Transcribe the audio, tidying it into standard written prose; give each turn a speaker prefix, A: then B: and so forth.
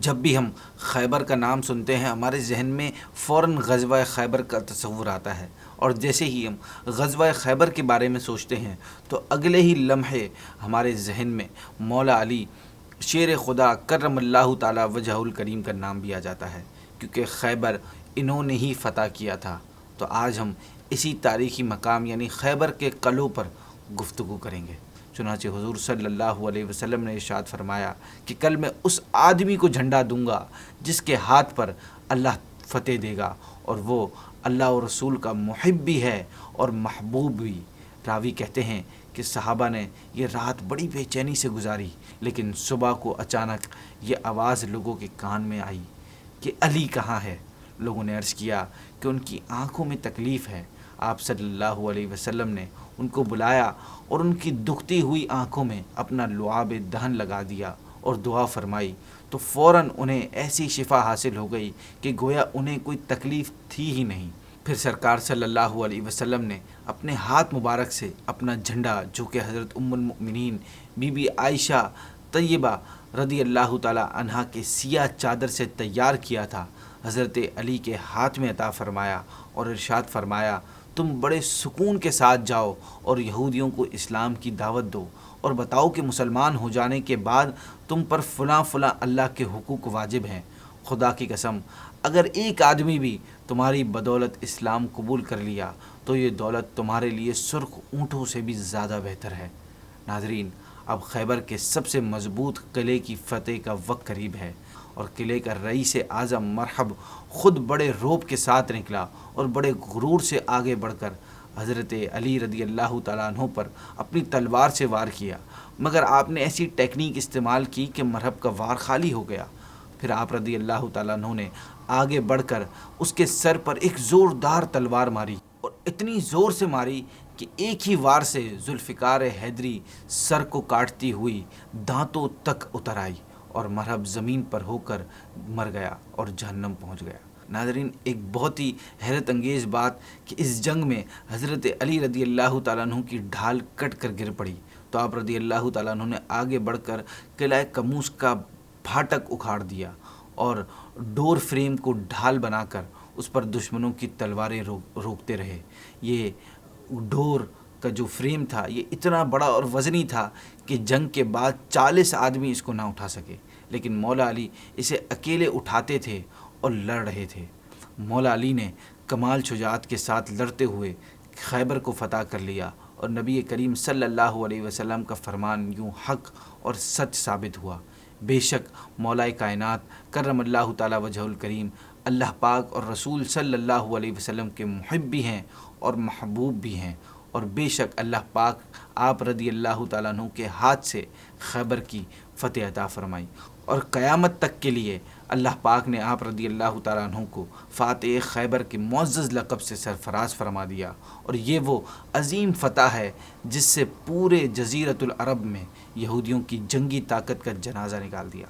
A: جب بھی ہم خیبر کا نام سنتے ہیں ہمارے ذہن میں فوراً غزوہ خیبر کا تصور آتا ہے، اور جیسے ہی ہم غزوہ خیبر کے بارے میں سوچتے ہیں تو اگلے ہی لمحے ہمارے ذہن میں مولا علی شیر خدا کرم اللہ تعالی وجہ الکریم کا نام بھی آ جاتا ہے، کیونکہ خیبر انہوں نے ہی فتح کیا تھا۔ تو آج ہم اسی تاریخی مقام یعنی خیبر کے قلعوں پر گفتگو کریں گے۔ چنانچہ حضور صلی اللہ علیہ وسلم نے ارشاد فرمایا کہ کل میں اس آدمی کو جھنڈا دوں گا جس کے ہاتھ پر اللہ فتح دے گا، اور وہ اللہ اور رسول کا محب بھی ہے اور محبوب بھی۔ راوی کہتے ہیں کہ صحابہ نے یہ رات بڑی بے چینی سے گزاری، لیکن صبح کو اچانک یہ آواز لوگوں کے کان میں آئی کہ علی کہاں ہے؟ لوگوں نے عرض کیا کہ ان کی آنکھوں میں تکلیف ہے۔ آپ صلی اللہ علیہ وسلم نے ان کو بلایا اور ان کی دکھتی ہوئی آنکھوں میں اپنا لعاب دہن لگا دیا اور دعا فرمائی، تو فوراً انہیں ایسی شفا حاصل ہو گئی کہ گویا انہیں کوئی تکلیف تھی ہی نہیں۔ پھر سرکار صلی اللہ علیہ وسلم نے اپنے ہاتھ مبارک سے اپنا جھنڈا، جو کہ حضرت ام المؤمنین بی بی عائشہ طیبہ رضی اللہ تعالی عنہا کے سیاہ چادر سے تیار کیا تھا، حضرت علی کے ہاتھ میں عطا فرمایا اور ارشاد فرمایا، تم بڑے سکون کے ساتھ جاؤ اور یہودیوں کو اسلام کی دعوت دو، اور بتاؤ کہ مسلمان ہو جانے کے بعد تم پر فلاں فلاں اللہ کے حقوق واجب ہیں۔ خدا کی قسم، اگر ایک آدمی بھی تمہاری بدولت اسلام قبول کر لیا تو یہ دولت تمہارے لیے سرخ اونٹوں سے بھی زیادہ بہتر ہے۔ ناظرین، اب خیبر کے سب سے مضبوط قلعے کی فتح کا وقت قریب ہے، اور قلعے کا رئیس اعظم مرحب خود بڑے روب کے ساتھ نکلا اور بڑے غرور سے آگے بڑھ کر حضرت علی رضی اللہ تعالیٰ عنہ پر اپنی تلوار سے وار کیا، مگر آپ نے ایسی ٹیکنیک استعمال کی کہ مرحب کا وار خالی ہو گیا۔ پھر آپ رضی اللہ تعالیٰ عنہ نے آگے بڑھ کر اس کے سر پر ایک زوردار تلوار ماری، اور اتنی زور سے ماری کہ ایک ہی وار سے ذوالفقار حیدری سر کو کاٹتی ہوئی دانتوں تک اتر آئی، اور مرحب زمین پر ہو کر مر گیا اور جہنم پہنچ گیا۔ ناظرین، ایک بہت ہی حیرت انگیز بات کہ اس جنگ میں حضرت علی رضی اللہ تعالیٰ عنہ کی ڈھال کٹ کر گر پڑی، تو آپ رضی اللہ تعالیٰ عنہ نے آگے بڑھ کر قلعہ کموس کا پھاٹک اکھاڑ دیا اور ڈور فریم کو ڈھال بنا کر اس پر دشمنوں کی تلواریں روکتے رہے۔ یہ ڈور کا جو فریم تھا یہ اتنا بڑا اور وزنی تھا کہ جنگ کے بعد 40 آدمی اس کو نہ اٹھا سکے، لیکن مولا علی اسے اکیلے اٹھاتے تھے اور لڑ رہے تھے۔ مولا علی نے کمال شجاعت کے ساتھ لڑتے ہوئے خیبر کو فتح کر لیا، اور نبی کریم صلی اللہ علیہ وسلم کا فرمان یوں حق اور سچ ثابت ہوا۔ بے شک مولا کائنات کرم اللہ تعالی وجہ الکریم اللہ پاک اور رسول صلی اللہ علیہ وسلم کے محب بھی ہیں اور محبوب بھی ہیں، اور بے شک اللہ پاک آپ رضی اللہ تعالیٰ عنہ کے ہاتھ سے خیبر کی فتح عطا فرمائی، اور قیامت تک کے لیے اللہ پاک نے آپ رضی اللہ تعالیٰ عنہ کو فاتح خیبر کے معزز لقب سے سرفراز فرما دیا، اور یہ وہ عظیم فتح ہے جس سے پورے جزیرۃ العرب میں یہودیوں کی جنگی طاقت کا جنازہ نکال دیا۔